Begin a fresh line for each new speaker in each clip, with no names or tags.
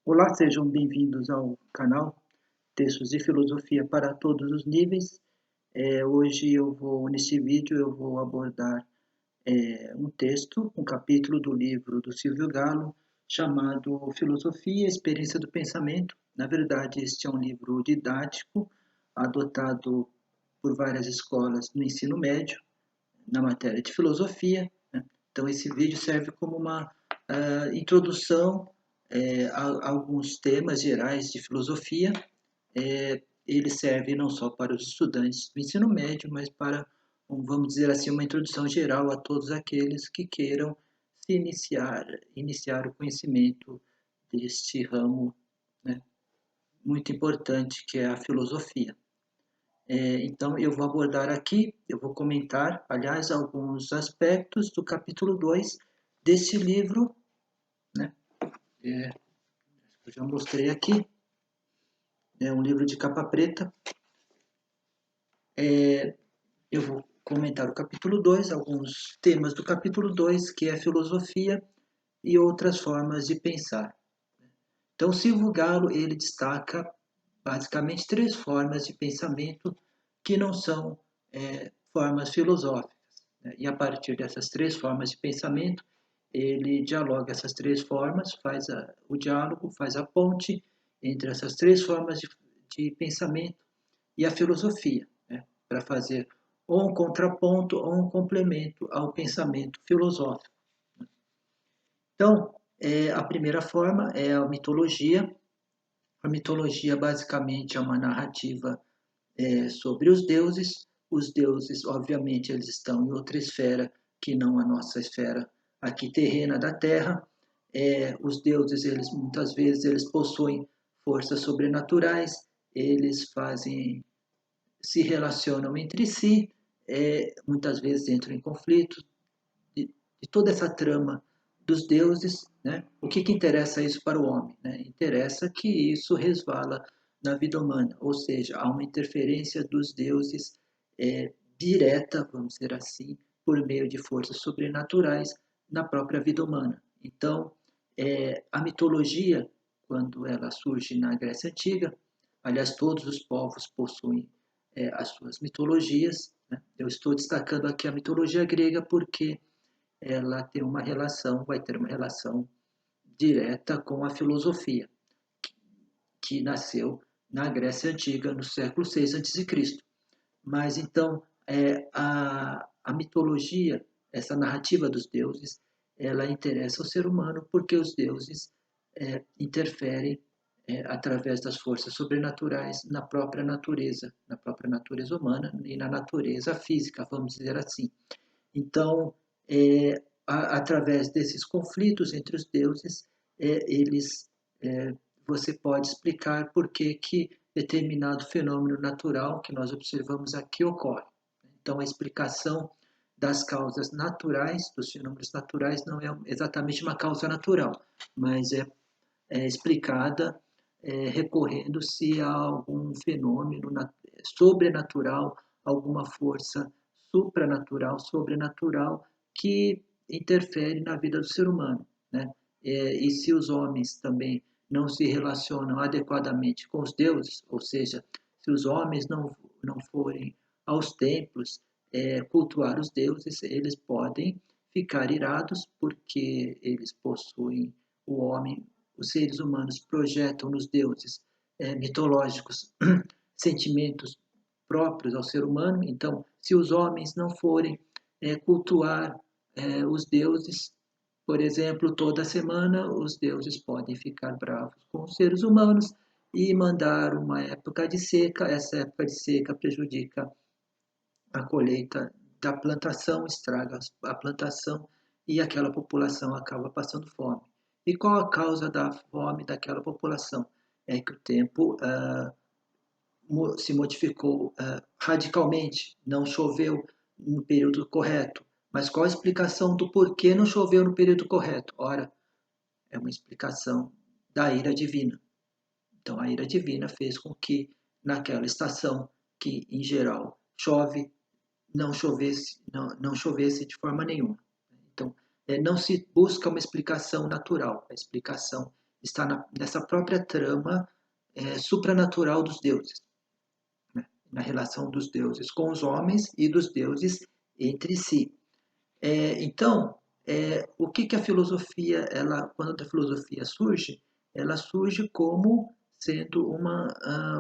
Olá, sejam bem-vindos ao canal Textos de Filosofia para todos os níveis. Hoje nesse vídeo, eu vou abordar um texto, um capítulo do livro do Silvio Galo, chamado Filosofia e Experiência do Pensamento. Na verdade, este é um livro didático, adotado por várias escolas no ensino médio, na matéria de filosofia, né? Então, esse vídeo serve como uma introdução a alguns temas gerais de filosofia. Ele serve não só para os estudantes do ensino médio, mas para, vamos dizer assim, uma introdução geral a todos aqueles que queiram se iniciar o conhecimento deste ramo, né, muito importante que é a filosofia. Então, eu vou abordar aqui, eu vou comentar, aliás, alguns aspectos do capítulo 2 desse livro, né? Eu já mostrei aqui, é um livro de capa preta. Eu vou comentar o capítulo 2, alguns temas do capítulo 2, que é filosofia e outras formas de pensar. Então, Silvio Galo, ele destaca basicamente três formas de pensamento que não são formas filosóficas, né? E a partir dessas três formas de pensamento, ele dialoga essas três formas, faz o diálogo, faz a ponte entre essas três formas de pensamento e a filosofia, né? Para fazer ou um contraponto ou um complemento ao pensamento filosófico. Então, a primeira forma é a mitologia. A mitologia basicamente é uma narrativa sobre os deuses. Os deuses, obviamente, eles estão em outra esfera que não a nossa esfera aqui terrena da Terra. Os deuses, eles muitas vezes, eles possuem forças sobrenaturais, eles se relacionam entre si, muitas vezes entram em conflito. De toda essa trama dos deuses, né? O que interessa isso para o homem? Né? Interessa que isso resvala na vida humana, ou seja, há uma interferência dos deuses direta, vamos dizer assim, por meio de forças sobrenaturais na própria vida humana. Então, a mitologia, quando ela surge na Grécia Antiga, aliás, todos os povos possuem as suas mitologias, né? Eu estou destacando aqui a mitologia grega porque ela tem uma relação, vai ter uma relação direta com a filosofia, que nasceu na Grécia Antiga, no século VI a.C. Mas então, a mitologia, essa narrativa dos deuses, ela interessa ao ser humano porque os deuses interferem através das forças sobrenaturais na própria natureza humana e na natureza física, vamos dizer assim. Então, através desses conflitos entre os deuses, eles, você pode explicar por que determinado fenômeno natural que nós observamos aqui ocorre. Então, a explicação das causas naturais, dos fenômenos naturais, não é exatamente uma causa natural, mas é explicada recorrendo-se a algum fenômeno sobrenatural, alguma força supranatural, sobrenatural, que interfere na vida do ser humano, né? E se os homens também não se relacionam adequadamente com os deuses, ou seja, se os homens não forem aos templos cultuar os deuses, eles podem ficar irados porque eles possuem o homem, os seres humanos projetam nos deuses mitológicos sentimentos próprios ao ser humano. Então, se os homens não forem cultuar os deuses, por exemplo, toda semana, os deuses podem ficar bravos com os seres humanos e mandar uma época de seca. Essa época de seca prejudica a colheita da plantação, estraga a plantação e aquela população acaba passando fome. E qual a causa da fome daquela população? É que o tempo se modificou radicalmente, não choveu no período correto. Mas qual a explicação do porquê não choveu no período correto? Ora, é uma explicação da ira divina. Então, a ira divina fez com que, naquela estação, que em geral chove, não chovesse de forma nenhuma. Então, não se busca uma explicação natural, a explicação está nessa própria trama supranatural dos deuses, né? Na relação dos deuses com os homens e dos deuses entre si. Então, o que a filosofia, quando a filosofia surge, ela surge como sendo uma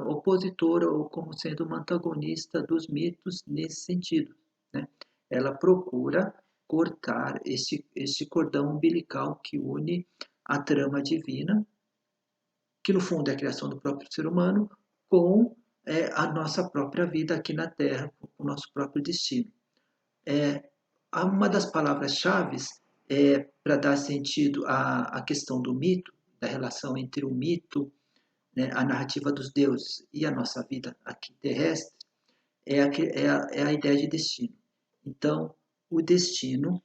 opositora ou como sendo uma antagonista dos mitos nesse sentido, né? Ela procura cortar esse cordão umbilical que une a trama divina, que no fundo é a criação do próprio ser humano, com a nossa própria vida aqui na Terra, com o nosso próprio destino. Uma das palavras-chave para dar sentido à questão do mito, da relação entre o mito, né, a narrativa dos deuses e a nossa vida aqui terrestre, é a ideia de destino. Então, o destino,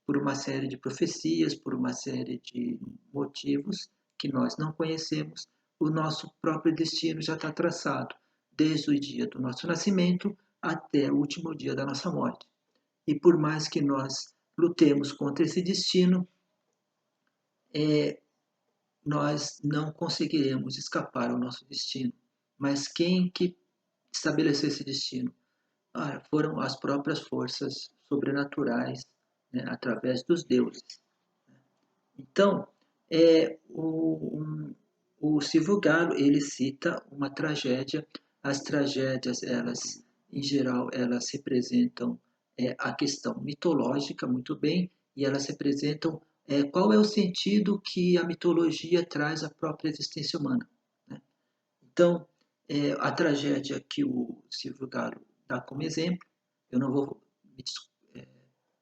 por uma série de profecias, por uma série de motivos que nós não conhecemos, o nosso próprio destino já está traçado, desde o dia do nosso nascimento até o último dia da nossa morte. E por mais que nós lutemos contra esse destino, nós não conseguiremos escapar ao nosso destino. Mas quem que estabeleceu esse destino? Foram as próprias forças sobrenaturais, né, através dos deuses. Então, o Silvio Galo, ele cita uma tragédia. As tragédias, elas, em geral, elas representam a questão mitológica muito bem, e elas representam qual é o sentido que a mitologia traz à própria existência humana, né? Então, a tragédia que o Silvio Galo dá como exemplo, eu não vou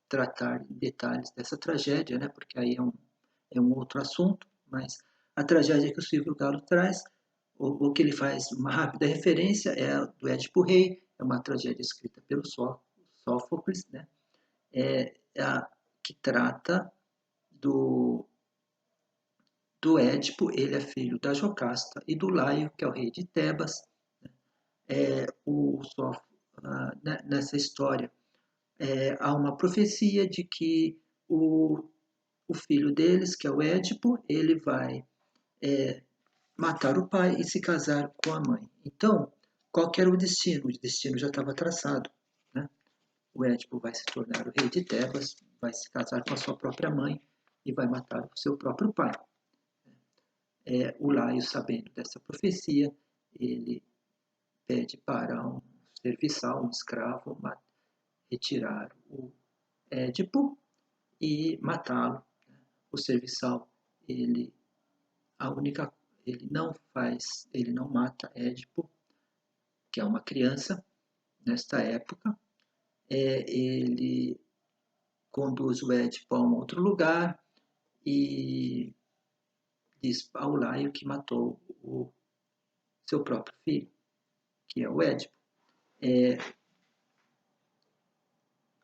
tratar em detalhes dessa tragédia, né, porque aí é um outro assunto, mas a tragédia que o Silvio Galo traz, o que ele faz uma rápida referência é a do Édipo Rei, é uma tragédia escrita pelo Sófocles, né, que trata do Édipo. Ele é filho da Jocasta e do Laio, que é o rei de Tebas. Nessa história, há uma profecia de que o filho deles, que é o Édipo, ele vai matar o pai e se casar com a mãe. Então, qual que era o destino? O destino já estava traçado, né? O Édipo vai se tornar o rei de Tebas, vai se casar com a sua própria mãe e vai matar o seu próprio pai. O Laio, sabendo dessa profecia, ele pede para um serviçal, um escravo, retirar o Édipo e matá-lo. O serviçal, ele ele não mata Édipo, que é uma criança nesta época. Ele conduz o Édipo a um outro lugar e diz ao Laio que matou o seu próprio filho, que é o Édipo.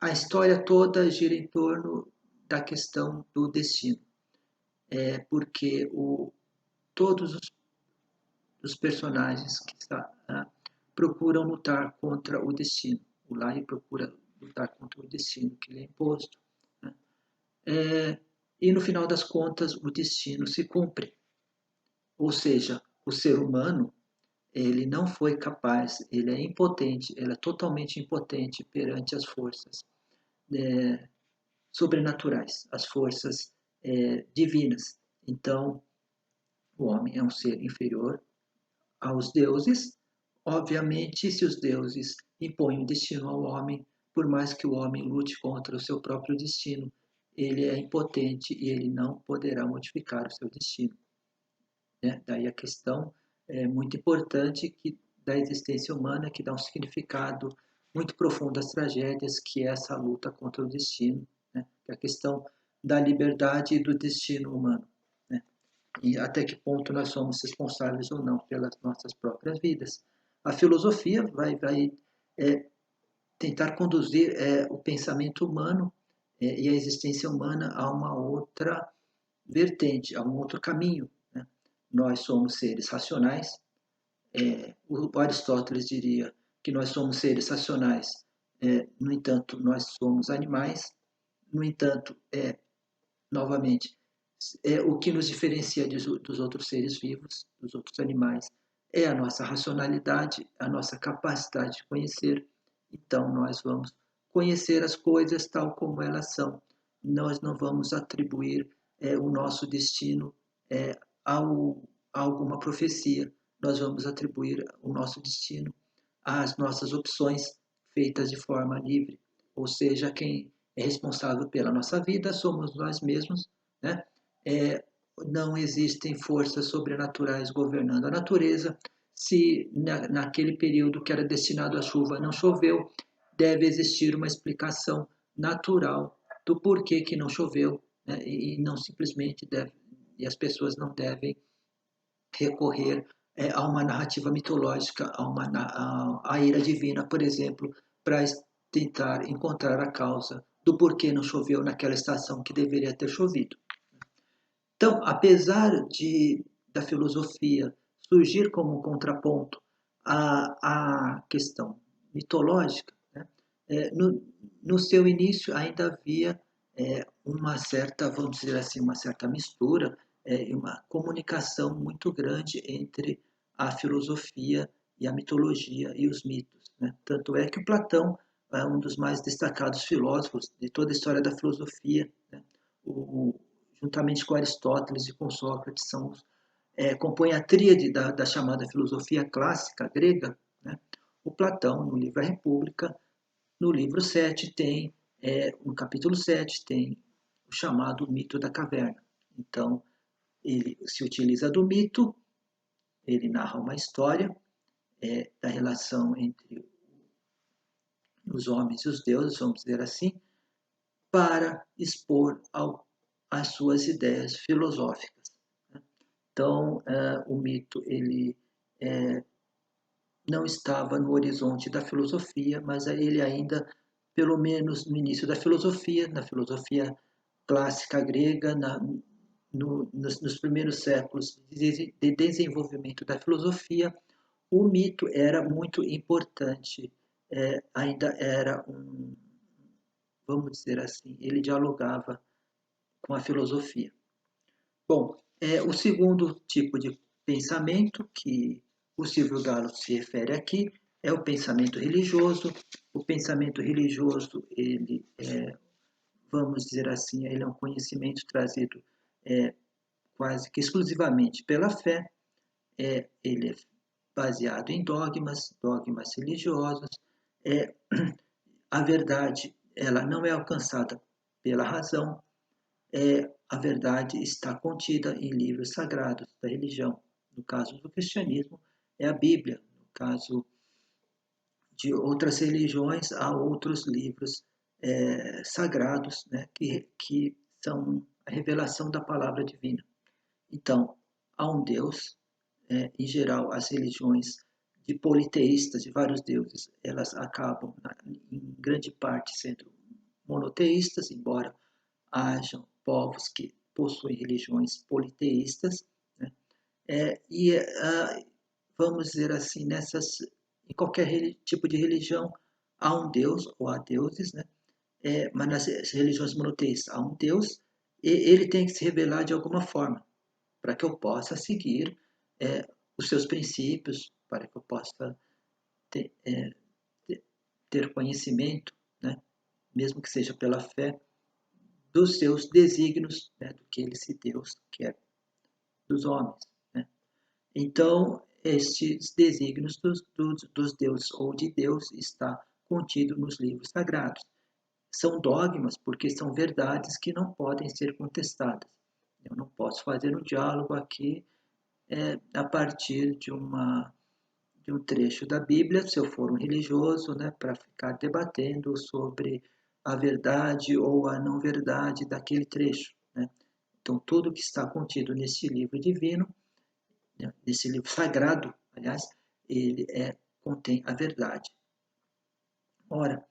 A história toda gira em torno da questão do destino, porque todos os personagens que procuram lutar contra o destino. O Laio procura lutar contra o destino que lhe é imposto, né? E no final das contas o destino se cumpre. Ou seja, o ser humano, ele não foi capaz, ele é impotente, ele é totalmente impotente perante as forças sobrenaturais, as forças divinas. Então, o homem é um ser inferior aos deuses. Obviamente, se os deuses impõem um destino ao homem, por mais que o homem lute contra o seu próprio destino, ele é impotente e ele não poderá modificar o seu destino, né? Daí a questão muito importante da existência humana, que dá um significado muito profundo às tragédias, que é essa luta contra o destino, né? Que é a questão da liberdade e do destino humano, né? E até que ponto nós somos responsáveis ou não pelas nossas próprias vidas. A filosofia vai tentar conduzir o pensamento humano e a existência humana a uma outra vertente, a um outro caminho, né? Nós somos seres racionais. O Aristóteles diria que nós somos seres racionais, no entanto, nós somos animais. No entanto, novamente, O que nos diferencia dos outros seres vivos, dos outros animais, é a nossa racionalidade, a nossa capacidade de conhecer. Então, nós vamos conhecer as coisas tal como elas são. Nós não vamos atribuir o nosso destino ao, a alguma profecia. Nós vamos atribuir o nosso destino às nossas opções feitas de forma livre. Ou seja, quem é responsável pela nossa vida somos nós mesmos, né? Não existem forças sobrenaturais governando a natureza. Se naquele período que era destinado à chuva não choveu, deve existir uma explicação natural do porquê que não choveu, né? E não simplesmente deve, e as pessoas não devem recorrer a uma narrativa mitológica, a ira divina, por exemplo, para tentar encontrar a causa do porquê não choveu naquela estação que deveria ter chovido. Então, apesar da filosofia surgir como um contraponto à questão mitológica, né, no seu início ainda havia uma certa, vamos dizer assim, uma certa mistura e uma comunicação muito grande entre a filosofia e a mitologia e os mitos, né? Tanto é que o Platão é um dos mais destacados filósofos de toda a história da filosofia, né? Juntamente com Aristóteles e com Sócrates, compõem a tríade da chamada filosofia clássica grega, né? O Platão, no livro A República, no livro 7 tem, no capítulo 7 tem o chamado mito da caverna. Então, ele se utiliza do mito, ele narra uma história da relação entre os homens e os deuses, vamos dizer assim, para expor as suas ideias filosóficas. Então, o mito ele não estava no horizonte da filosofia, mas ele ainda, pelo menos no início da filosofia, na filosofia clássica grega, nos primeiros séculos de desenvolvimento da filosofia, o mito era muito importante, ainda era vamos dizer assim, ele dialogava com a filosofia. Bom, o segundo tipo de pensamento que o Silvio Galo se refere aqui é o pensamento religioso. O pensamento religioso, ele vamos dizer assim, ele é um conhecimento trazido quase que exclusivamente pela fé. Ele é baseado em dogmas religiosos. A verdade, ela não é alcançada pela razão. A verdade está contida em livros sagrados da religião. No caso do cristianismo, é a Bíblia. No caso de outras religiões, há outros livros sagrados, né, que são a revelação da palavra divina. Então, há um Deus. Em geral, as religiões de politeístas, de vários deuses, elas acabam, em grande parte, sendo monoteístas, embora hajam povos que possuem religiões politeístas, né? Vamos dizer assim, em qualquer tipo de religião há um Deus ou há deuses, né? Mas nas religiões monoteístas há um Deus e ele tem que se revelar de alguma forma para que eu possa seguir os seus princípios, para que eu possa ter, ter conhecimento, né? Mesmo que seja pela fé, dos seus desígnios, né, do que esse Deus quer dos homens. Né? Então, estes desígnios dos deuses ou de Deus está contido nos livros sagrados. São dogmas porque são verdades que não podem ser contestadas. Eu não posso fazer um diálogo aqui a partir de um trecho da Bíblia, se eu for um religioso, né, para ficar debatendo sobre a verdade ou a não verdade daquele trecho. Né? Então, tudo que está contido nesse livro divino, né, nesse livro sagrado, aliás, ele contém a verdade. Ora,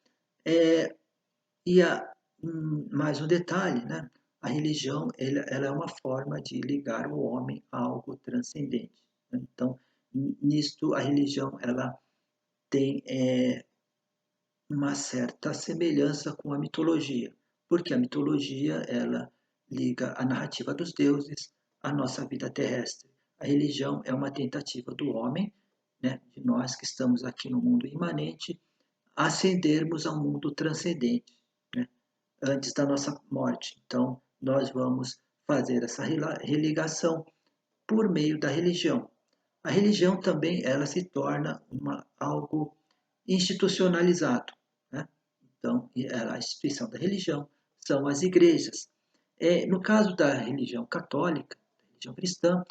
mais um detalhe, né? A religião ela é uma forma de ligar o homem a algo transcendente. Né? Então, nisto, a religião ela tem uma certa semelhança com a mitologia, porque a mitologia ela liga a narrativa dos deuses à nossa vida terrestre. A religião é uma tentativa do homem, né, de nós que estamos aqui no mundo imanente, ascendermos ao mundo transcendente, né, antes da nossa morte. Então, nós vamos fazer essa religação por meio da religião. A religião também ela se torna algo institucionalizado, né? Então, a instituição da religião são as igrejas. No caso da religião católica, da religião cristã,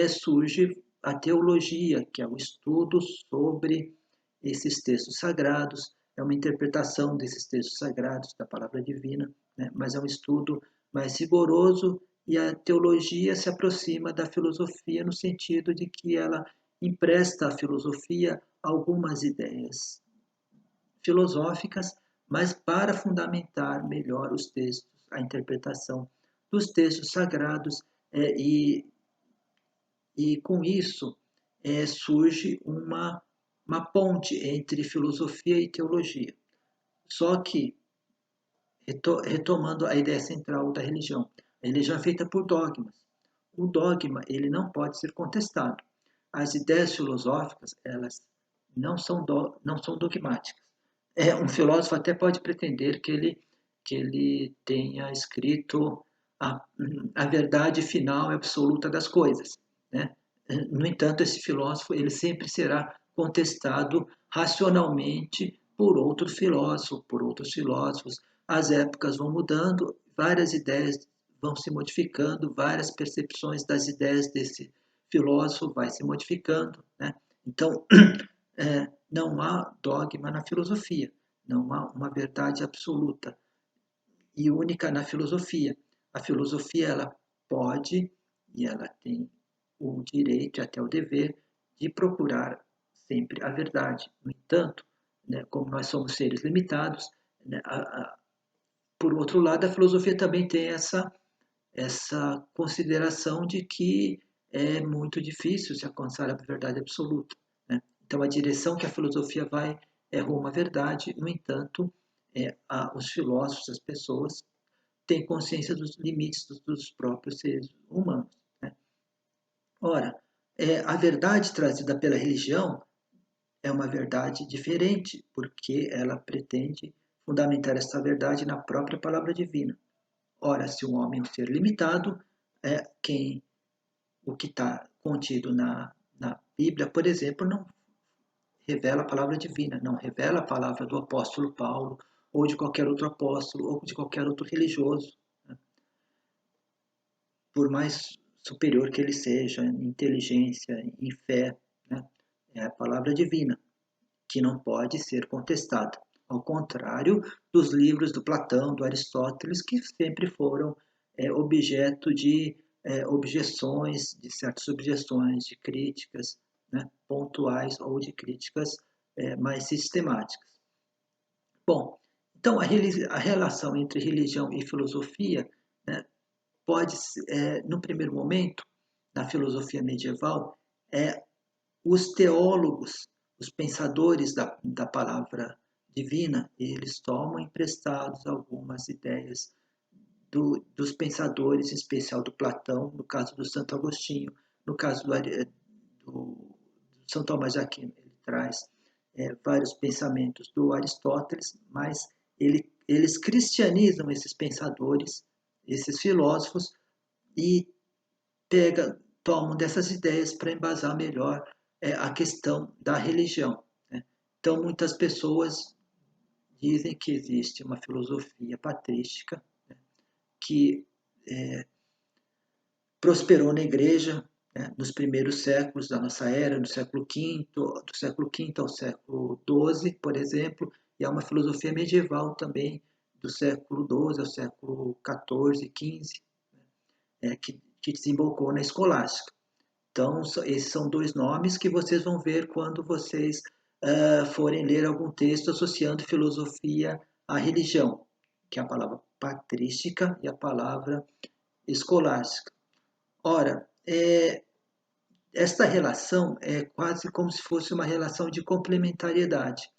surge a teologia, que é o estudo sobre esses textos sagrados, é uma interpretação desses textos sagrados, da palavra divina, né? Mas é um estudo mais rigoroso e a teologia se aproxima da filosofia no sentido de que ela empresta à filosofia algumas ideias filosóficas, mas para fundamentar melhor os textos, a interpretação dos textos sagrados, e com isso surge uma ponte entre filosofia e teologia. Só que, retomando a ideia central da religião, a religião é feita por dogmas. O dogma ele não pode ser contestado. As ideias filosóficas elas não são dogmáticas. Um filósofo até pode pretender que ele tenha escrito a verdade final e absoluta das coisas, né? No entanto, esse filósofo ele sempre será contestado racionalmente por outro filósofo, por outros filósofos. As épocas vão mudando, várias ideias vão se modificando, várias percepções das ideias desse filósofo vai se modificando, né? Então, não há dogma na filosofia, não há uma verdade absoluta e única na filosofia. A filosofia ela pode e ela tem o direito e até o dever de procurar sempre a verdade. No entanto, né, como nós somos seres limitados, né, por outro lado, a filosofia também tem essa consideração de que é muito difícil se alcançar a verdade absoluta, né? Então, a direção que a filosofia vai é rumo à verdade, no entanto, os filósofos, as pessoas, têm consciência dos limites dos próprios seres humanos, né? Ora, a verdade trazida pela religião é uma verdade diferente, porque ela pretende fundamentar essa verdade na própria palavra divina. Ora, se um homem é um ser limitado, o que está contido na Bíblia, por exemplo, não revela a palavra divina, não revela a palavra do apóstolo Paulo, ou de qualquer outro apóstolo, ou de qualquer outro religioso, né? Por mais superior que ele seja em inteligência, em fé, né? É a palavra divina, que não pode ser contestada. Ao contrário dos livros do Platão, do Aristóteles, que sempre foram objeto de objeções, de certas objeções, de críticas, né, pontuais ou de críticas mais sistemáticas. Bom, então a relação entre religião e filosofia, né, pode, no primeiro momento, na filosofia medieval, os teólogos, os pensadores da palavra divina, eles tomam emprestados algumas ideias dos pensadores, em especial do Platão, no caso do Santo Agostinho, no caso do São Tomás de Aquino, ele traz vários pensamentos do Aristóteles, mas eles cristianizam esses pensadores, esses filósofos, e tomam dessas ideias para embasar melhor a questão da religião, né? Então, muitas pessoas dizem que existe uma filosofia patrística, né, que prosperou na igreja, né, nos primeiros séculos da nossa era, do século V ao século XII, por exemplo, e é uma filosofia medieval também, do século XII ao século XIV, XV, que desembocou na escolástica. Então, esses são dois nomes que vocês vão ver quando vocês forem ler algum texto associando filosofia à religião, que é a palavra patrística e a palavra escolástica. Ora, esta relação é quase como se fosse uma relação de complementariedade.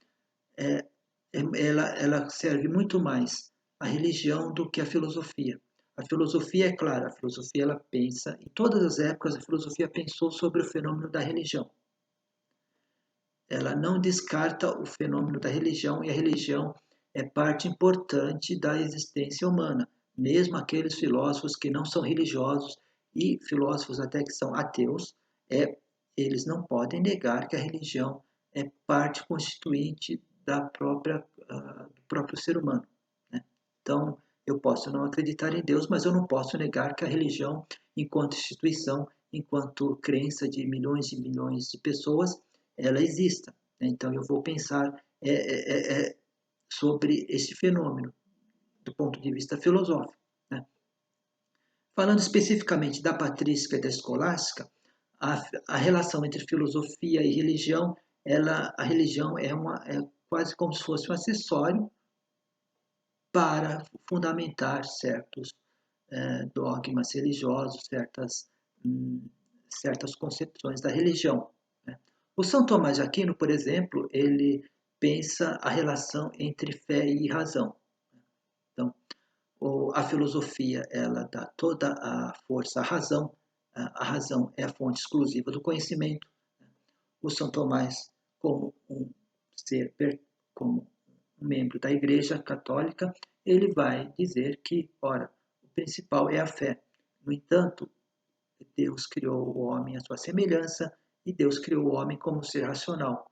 Ela serve muito mais à religião do que à filosofia. A filosofia, é claro, a filosofia ela pensa, em todas as épocas a filosofia pensou sobre o fenômeno da religião. Ela não descarta o fenômeno da religião, e a religião é parte importante da existência humana. Mesmo aqueles filósofos que não são religiosos e filósofos até que são ateus, eles não podem negar que a religião é parte constituinte do próprio ser humano, né? Então, eu posso não acreditar em Deus, mas eu não posso negar que a religião, enquanto instituição, enquanto crença de milhões e milhões de pessoas, ela exista, né? Então, eu vou pensar sobre esse fenômeno do ponto de vista filosófico, né? Falando especificamente da patrística e da escolástica, a relação entre filosofia e religião, a religião é quase como se fosse um acessório para fundamentar certos dogmas religiosos, certas concepções da religião, né? O São Tomás de Aquino, por exemplo, ele pensa a relação entre fé e razão. Então, a filosofia ela dá toda a força à razão, a razão é a fonte exclusiva do conhecimento. O São Tomás, como um ser, como um membro da Igreja Católica, ele vai dizer que, ora, o principal é a fé. No entanto, Deus criou o homem à sua semelhança e Deus criou o homem como ser racional.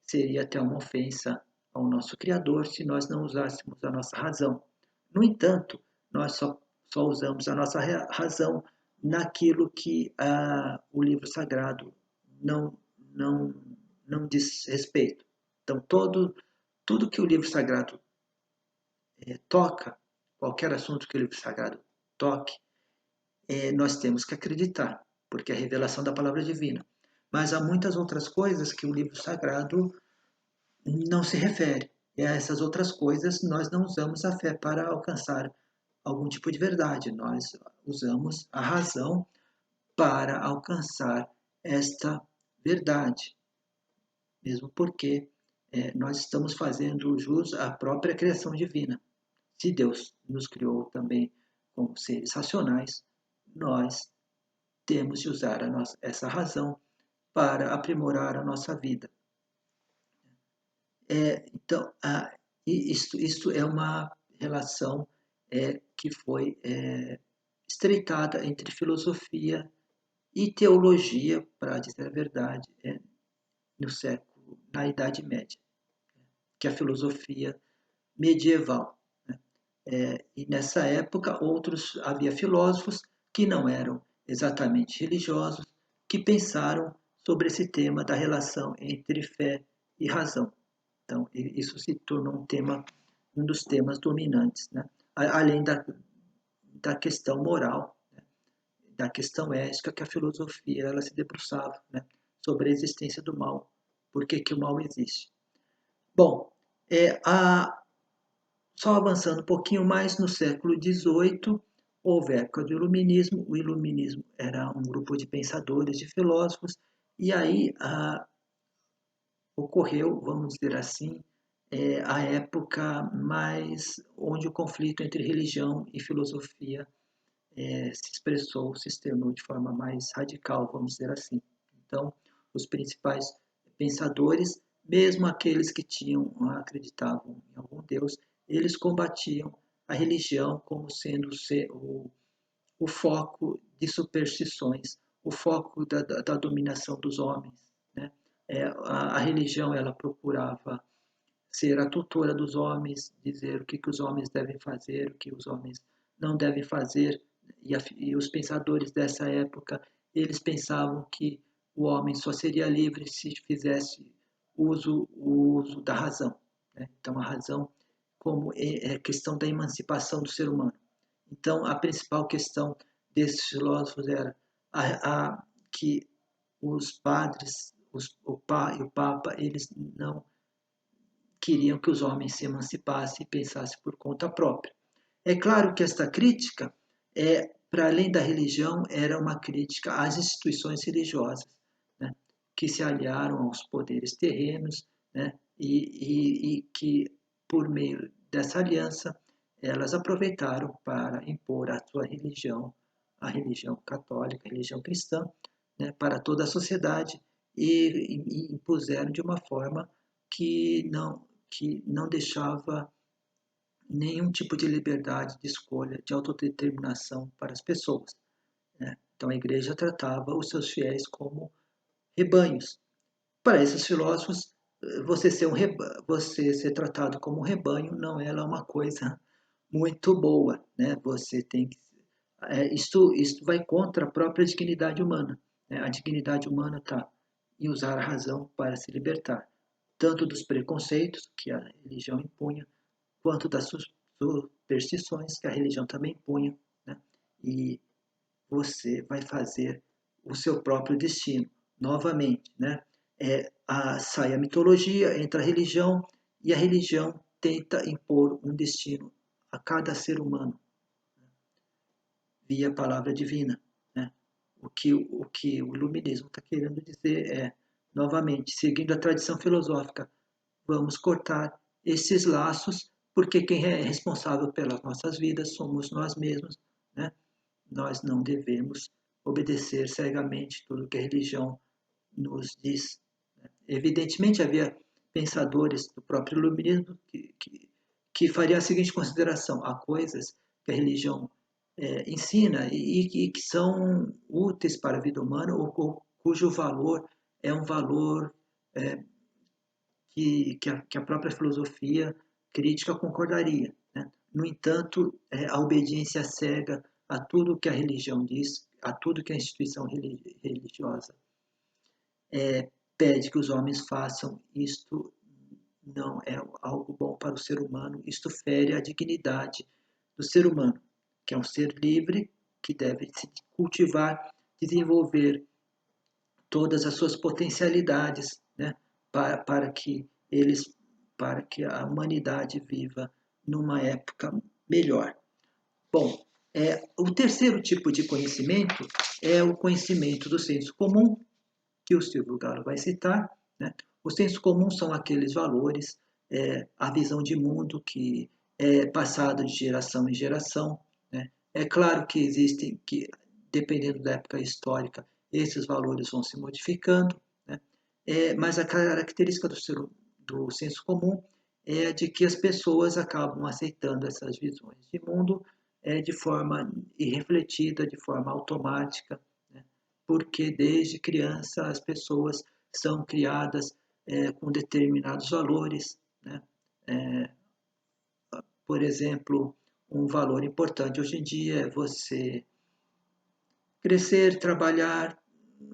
Seria até uma ofensa ao nosso Criador se nós não usássemos a nossa razão. No entanto, nós só usamos a nossa razão naquilo que o livro sagrado não, não, não diz respeito. Então, tudo que o livro sagrado toca, qualquer assunto que o livro sagrado toque, nós temos que acreditar, porque é a revelação da palavra divina. Mas há muitas outras coisas que o livro sagrado não se refere. E a essas outras coisas nós não usamos a fé para alcançar algum tipo de verdade. Nós usamos a razão para alcançar esta verdade. Mesmo porque nós estamos fazendo jus à própria criação divina. Se Deus nos criou também como seres racionais, nós temos de usar essa razão para aprimorar a nossa vida. Então, isto é uma relação que foi estreitada entre filosofia e teologia, para dizer a verdade, na Idade Média, que é a filosofia medieval, né? E nessa época havia filósofos que não eram exatamente religiosos, que pensaram sobre esse tema da relação entre fé e razão. Então, isso se tornou um dos temas dominantes, né? Além da questão moral, né? Da questão ética, que a filosofia ela se debruçava, né? Sobre a existência do mal, por que o mal existe. Bom, só avançando um pouquinho mais, no século XVIII, houve a época do Iluminismo. O Iluminismo era um grupo de pensadores, de filósofos, e aí ocorreu, vamos dizer assim, a época mais onde o conflito entre religião e filosofia se expressou, se externou de forma mais radical, vamos dizer assim. Então, os principais pensadores, mesmo aqueles que acreditavam em algum Deus, eles combatiam a religião como sendo o foco de superstições, o foco da dominação dos homens, né? A religião ela procurava ser a tutora dos homens, dizer o que os homens devem fazer, o que os homens não devem fazer, e os pensadores dessa época, eles pensavam que o homem só seria livre se fizesse o uso da razão, né? Então, a razão como é questão da emancipação do ser humano. Então, a principal questão desses filósofos era que os padres, o Papa, eles não queriam que os homens se emancipassem e pensassem por conta própria. É claro que esta crítica, para além da religião, era uma crítica às instituições religiosas, né, que se aliaram aos poderes terrenos, né, e que, por meio dessa aliança, elas aproveitaram para impor a sua religião, a religião católica, a religião cristã, né, para toda a sociedade e impuseram de uma forma que não deixava nenhum tipo de liberdade de escolha, de autodeterminação para as pessoas, né? Então a igreja tratava os seus fiéis como rebanhos. Para esses filósofos, você ser tratado como um rebanho não era uma coisa muito boa, né? Você tem que isto vai contra a própria dignidade humana, né? A dignidade humana está em usar a razão para se libertar, tanto dos preconceitos que a religião impunha, quanto das superstições que a religião também impunha, né? E você vai fazer o seu próprio destino. Novamente, né? Sai a mitologia, entra a religião, e a religião tenta impor um destino a cada ser humano via palavra divina, né? O que o iluminismo está querendo dizer é, novamente, seguindo a tradição filosófica, vamos cortar esses laços, porque quem é responsável pelas nossas vidas somos nós mesmos, né? Nós não devemos obedecer cegamente tudo que a religião nos diz. Evidentemente, havia pensadores do próprio iluminismo que fariam a seguinte consideração: há coisas que a religião ensina e que são úteis para a vida humana ou cujo valor é um valor é, que a própria filosofia crítica concordaria, né? No entanto, a obediência cega a tudo que a religião diz, a tudo que a instituição religiosa pede que os homens façam, isto não é algo bom para o ser humano, isto fere a dignidade do ser humano, que é um ser livre, que deve se cultivar, desenvolver todas as suas potencialidades, né, para que eles, para que a humanidade viva numa época melhor. Bom, o terceiro tipo de conhecimento é o conhecimento do senso comum, que o Silvio Galo vai citar, né? O senso comum são aqueles valores, a visão de mundo que é passada de geração em geração, né? É claro que existem, que dependendo da época histórica, esses valores vão se modificando, né? Mas a característica do senso comum é de que as pessoas acabam aceitando essas visões de mundo de forma irrefletida, de forma automática, né? Porque desde criança as pessoas são criadas com determinados valores, né? É, por exemplo, um valor importante hoje em dia é você crescer, trabalhar,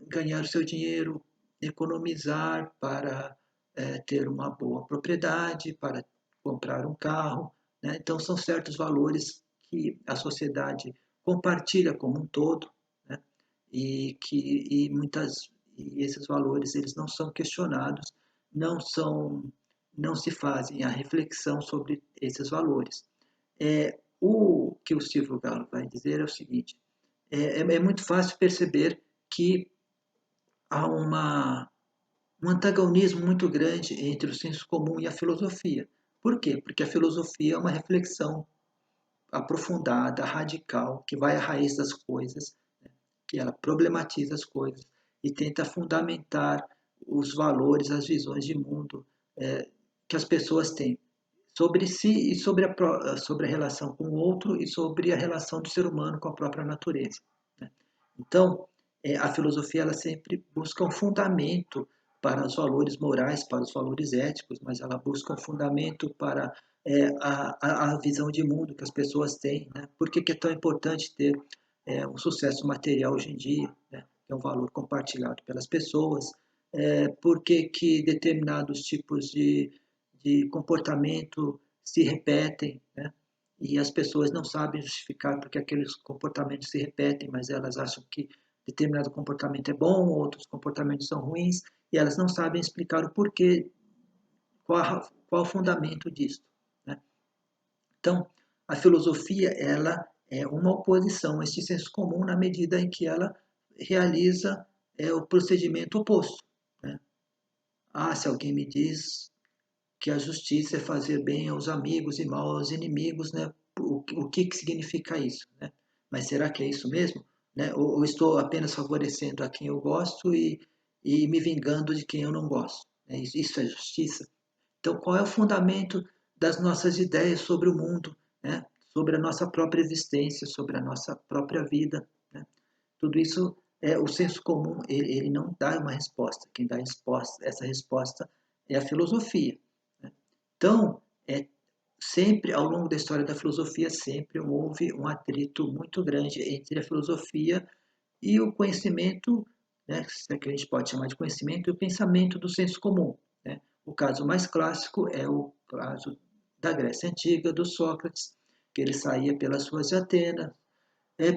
ganhar o seu dinheiro, economizar para ter uma boa propriedade, para comprar um carro, né? Então são certos valores que a sociedade compartilha como um todo, né? E esses valores eles não são questionados, não são não se fazem a reflexão sobre esses valores. O que o Silvio Galo vai dizer é o seguinte: é muito fácil perceber que há um antagonismo muito grande entre o senso comum e a filosofia. Por quê? Porque a filosofia é uma reflexão aprofundada, radical, que vai à raiz das coisas, né? Que ela problematiza as coisas e tenta fundamentar os valores, as visões de mundo que as pessoas têm sobre si e sobre a relação com o outro e sobre a relação do ser humano com a própria natureza, né? Então, a filosofia ela sempre busca um fundamento para os valores morais, para os valores éticos, mas ela busca um fundamento para a visão de mundo que as pessoas têm, né? Por que é tão importante ter um sucesso material hoje em dia, né? Que é um valor compartilhado pelas pessoas? Por que determinados tipos de comportamento se repetem, né? E as pessoas não sabem justificar porque aqueles comportamentos se repetem, mas elas acham que determinado comportamento é bom, outros comportamentos são ruins, e elas não sabem explicar o porquê, qual o fundamento disso, né? Então, a filosofia ela é uma oposição a esse senso comum na medida em que ela realiza o procedimento oposto, né? Se alguém me diz que a justiça é fazer bem aos amigos e mal aos inimigos, né? o que significa isso, né? Mas será que é isso mesmo? Né? Ou estou apenas favorecendo a quem eu gosto e me vingando de quem eu não gosto? Né? Isso é justiça? Então, qual é o fundamento das nossas ideias sobre o mundo, né? Sobre a nossa própria existência, sobre a nossa própria vida, né? Tudo isso, o senso comum, ele não dá uma resposta. Quem dá essa resposta é a filosofia, né? Então, sempre ao longo da história da filosofia, sempre houve um atrito muito grande entre a filosofia e o conhecimento, né, que a gente pode chamar de conhecimento, e o pensamento do senso comum, né? O caso mais clássico é o caso da Grécia Antiga, do Sócrates, que ele saía pelas ruas de Atenas,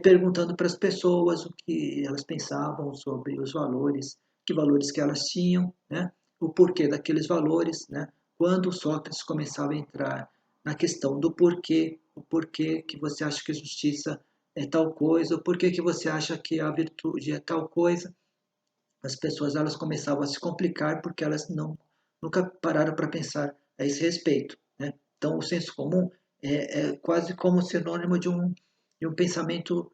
perguntando para as pessoas o que elas pensavam sobre os valores, que valores que elas tinham, né? O porquê daqueles valores, né? Quando Sócrates começava a entrar na questão do porquê, o porquê que você acha que a justiça é tal coisa, o porquê que você acha que a virtude é tal coisa, as pessoas elas começavam a se complicar porque elas nunca pararam para pensar a esse respeito, né? Então, o senso comum é quase como sinônimo de um pensamento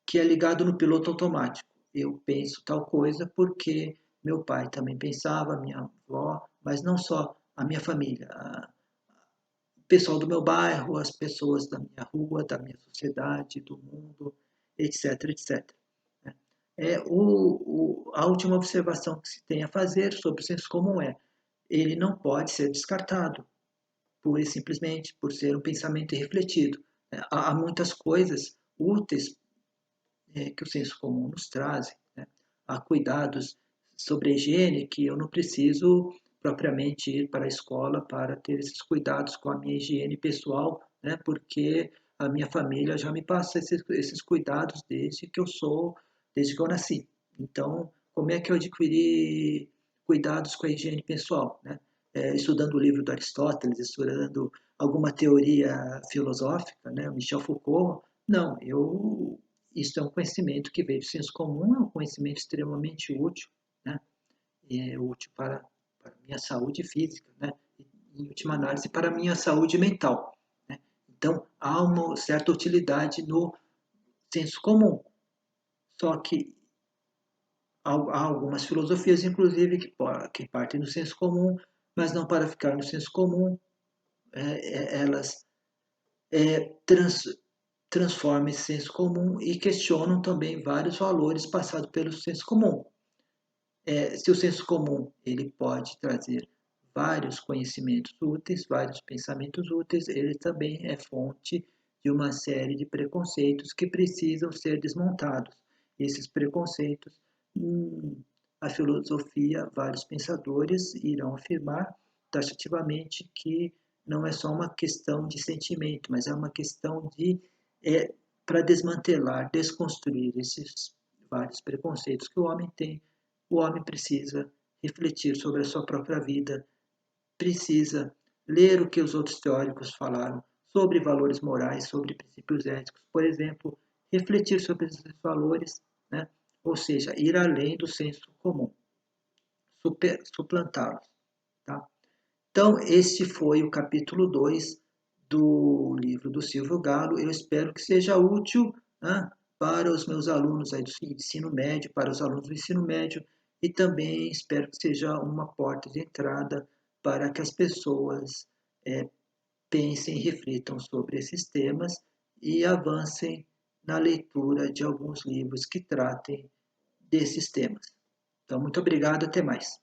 que é ligado no piloto automático. Eu penso tal coisa porque meu pai também pensava, minha avó, mas não só a minha família, o pessoal do meu bairro, as pessoas da minha rua, da minha sociedade, do mundo, etc, etc. A última observação que se tem a fazer sobre o senso comum ele não pode ser descartado, pura e simplesmente por ser um pensamento irrefletido. Há muitas coisas úteis que o senso comum nos traz, né? Há cuidados sobre a higiene que eu não preciso propriamente ir para a escola para ter esses cuidados com a minha higiene pessoal, né? Porque a minha família já me passa esses cuidados desde que eu nasci. Então, como é que eu adquiri cuidados com a higiene pessoal, né? Estudando o livro do Aristóteles, estudando alguma teoria filosófica, né? Michel Foucault, não, isso é um conhecimento que veio do senso comum, é um conhecimento extremamente útil, né? E é útil para a minha saúde física, né? E, em última análise, para a minha saúde mental, né? Então, há uma certa utilidade no senso comum, só que há algumas filosofias, inclusive, que partem do senso comum, mas não para ficar no senso comum, elas trans, transformam esse senso comum e questionam também vários valores passados pelo senso comum. Se o senso comum ele pode trazer vários conhecimentos úteis, vários pensamentos úteis, ele também é fonte de uma série de preconceitos que precisam ser desmontados. Esses preconceitos, a filosofia, vários pensadores irão afirmar taxativamente que não é só uma questão de sentimento, mas é uma questão de para desmantelar, desconstruir esses vários preconceitos que o homem tem. O homem precisa refletir sobre a sua própria vida, precisa ler o que os outros teóricos falaram sobre valores morais, sobre princípios éticos, por exemplo, refletir sobre esses valores, né? Ou seja, ir além do senso comum, suplantá-los. Tá? Então, este foi o capítulo 2 do livro do Silvio Galo. Eu espero que seja útil, né, para os meus alunos aí do ensino médio, para os alunos do ensino médio, e também espero que seja uma porta de entrada para que as pessoas pensem e reflitam sobre esses temas e avancem na leitura de alguns livros que tratem desses temas. Então, muito obrigado, até mais.